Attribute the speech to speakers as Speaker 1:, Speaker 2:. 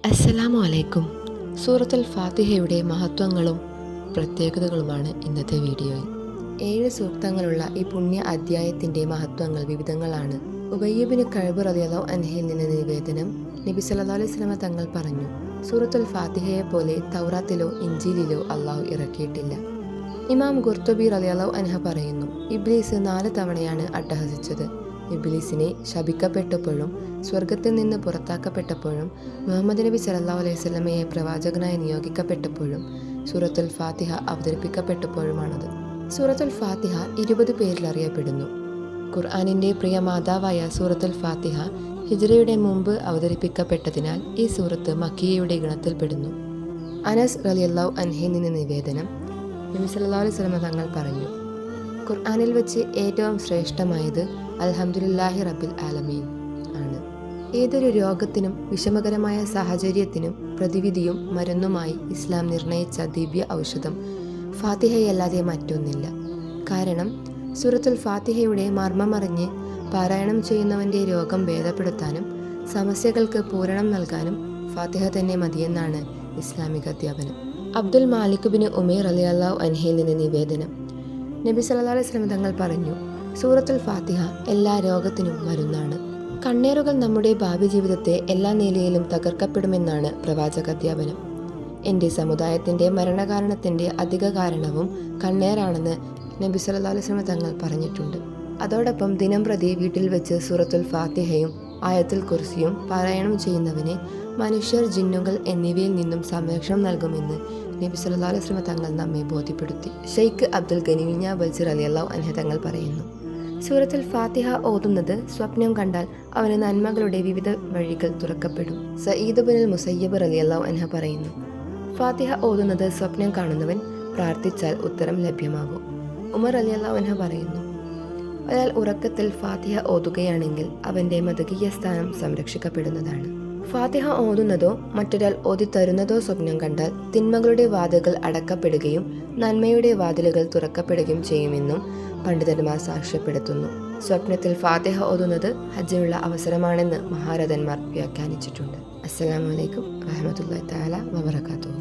Speaker 1: അസ്സലാമു അലൈക്കും. സൂറത്തുൽ ഫാത്തിഹയുടെ മഹത്വങ്ങളും പ്രത്യേകതകളുമാണ് ഇന്നത്തെ വീഡിയോയിൽ. 7 സൂക്തങ്ങളുള്ള ഈ പുണ്യ അധ്യായത്തിൻ്റെ മഹത്വങ്ങൾ വിവിധങ്ങളാണ്. ഉബയ്യ് ഇബ്നു കഅബ് റളിയല്ലാഹു അൻഹുവിൽ നിന്ന് നിവേദനം, നബി സല്ലല്ലാഹു അലൈഹി വസല്ലം തങ്ങൾ പറഞ്ഞു, സൂറത്തുൽ ഫാത്തിഹയെ പോലെ തൗറാത്തിലോ ഇഞ്ചീലിലോ അള്ളാഹു ഇറക്കിയിട്ടില്ല. ഇമാം ഖുർത്തുബി റളിയല്ലാഹു അൻഹു പറയുന്നു, ഇബ്ലീസ് 4 തവണയാണ് അട്ടഹസിച്ചത്. ഇബ്ലീസിനെ ശപിക്കപ്പെട്ടപ്പോഴും സ്വർഗത്തിൽ നിന്ന് പുറത്താക്കപ്പെട്ടപ്പോഴും മുഹമ്മദ് നബി സല്ലല്ലാഹു അലൈഹി വസല്ലമയെ പ്രവാചകനായി നിയോഗിക്കപ്പെട്ടപ്പോഴും സൂറത്തുൽ ഫാത്തിഹ അവതരിപ്പിക്കപ്പെട്ടപ്പോഴുമാണത്. സൂറത്തുൽ ഫാത്തിഹ 20 പേരിൽ അറിയപ്പെടുന്നു. ഖുർആനിൻ്റെ പ്രിയ മാതാവായ സൂറത്തുൽ ഫാത്തിഹ ഹിജ്റയുടെ മുമ്പ് അവതരിപ്പിക്കപ്പെട്ടതിനാൽ ഈ സൂറത്ത് മക്കിയയുടെ ഗണത്തിൽപ്പെടുന്നു. അനസ് റളിയല്ലാഹു അൻഹുവിൽ നിന്ന് നിവേദനം, നബി സല്ലല്ലാഹു അലൈഹി വസല്ലം തങ്ങൾ പറഞ്ഞു, ഖുർആനിൽ വെച്ച് ഏറ്റവും ശ്രേഷ്ഠമായത് അൽഹംദുലില്ലാഹി റബ്ബിൽ ആലമീൻ ആണ്. ഏതൊരു രോഗത്തിനും വിഷമകരമായ സാഹചര്യത്തിനും പ്രതിവിധിയും മരുന്നുമായി ഇസ്ലാം നിർണയിച്ച ദിവ്യ ഔഷധം ഫാത്തിഹയല്ലാതെ മറ്റൊന്നില്ല. കാരണം സൂറത്തുൽ ഫാത്തിഹയുടെ മർമ്മമറിഞ്ഞ് പാരായണം ചെയ്യുന്നവൻ്റെ രോഗം ഭേദപ്പെടുത്താനും സമസ്യകൾക്ക് പൂരണം നൽകാനും ഫാത്തിഹ തന്നെ മതിയെന്നാണ് ഇസ്ലാമിക അധ്യാപനം. അബ്ദുൽ മാലിക് ബിൻ ഉമൈർ റളിയല്ലാഹു അൻഹുവിൽ നിന്ന് നിവേദനം, നബി സല്ലല്ലാഹു അലൈഹി വസല്ലം തങ്ങൾ പറഞ്ഞു, സൂറത്തുൽ ഫാത്തിഹ എല്ലാ രോഗത്തിനും മരുന്നാണ്. കണ്ണേറുകൾ നമ്മുടെ ഭാവി ജീവിതത്തെ എല്ലാ നിലയിലും തകർക്കപ്പെടുമെന്നാണ് പ്രവാചക അധ്യാപനം. എൻ്റെ സമുദായത്തിൻ്റെ മരണകാരണത്തിൻ്റെ അധിക കാരണവും കണ്ണേറാണെന്ന് നബി സല്ലല്ലാഹു അലൈഹി വസല്ലം തങ്ങൾ പറഞ്ഞിട്ടുണ്ട്. അതോടൊപ്പം ദിനംപ്രതി വീട്ടിൽ വെച്ച് സൂറത്തുൽ ഫാത്തിഹയും ആയത്തുൽ കുർസിയും പാരായണം ചെയ്യുന്നവന് മനുഷ്യർ, ജിന്നുകൾ എന്നിവയിൽ നിന്നും സംരക്ഷണം നൽകുമെന്ന് നബി സല്ലല്ലാഹു അലൈഹി വസല്ലം തങ്ങൾ നമ്മെ ബോധ്യപ്പെടുത്തി. ഷെയ്ഖ് അബ്ദുൽ ഗനി ബൽസി റളിയല്ലാഹു അൻഹു തങ്ങൾ പറയുന്നു, സൂറത്തുൽ ഫാത്തിഹ ഓതുന്നത് സ്വപ്നം കണ്ടാൽ അവന് നന്മകളുടെ വിവിധ വഴികൾ തുറക്കപ്പെടും. സഈദ് ഇബ്നുൽ മുസയ്യിബ് റളിയല്ലാഹു അൻഹു പറയുന്നു, ഫാത്തിഹ ഓതുന്നത് സ്വപ്നം കാണുന്നവൻ പ്രാർത്ഥിച്ചാൽ ഉത്തരം ലഭ്യമാകും. ഉമർ റളിയല്ലാഹു അൻഹു പറയുന്നു, ഒരാൾ ഉറക്കത്തിൽ ഫാത്തിഹ ഓതുകയാണെങ്കിൽ അവൻ്റെ മതകീയ സ്ഥാനം സംരക്ഷിക്കപ്പെടുന്നതാണ്. ഫാത്തിഹ ഓതുന്നതോ മറ്റൊരാൾ ഓതിത്തരുന്നതോ സ്വപ്നം കണ്ടാൽ തിന്മകളുടെ വാതിലുകൾ അടക്കപ്പെടുകയും നന്മയുടെ വാതിലുകൾ തുറക്കപ്പെടുകയും ചെയ്യുമെന്നും പണ്ഡിതന്മാർ സാക്ഷ്യപ്പെടുത്തുന്നു. സ്വപ്നത്തിൽ ഫാത്തിഹ ഓതുന്നത് ഹജ്ജിനുള്ള അവസരമാണെന്ന് മഹാരഥന്മാർ വ്യാഖ്യാനിച്ചിട്ടുണ്ട്. അസ്സലാമു അലൈക്കും വറഹ്മത്തുള്ളാഹി തആല വബറകാതുഹു.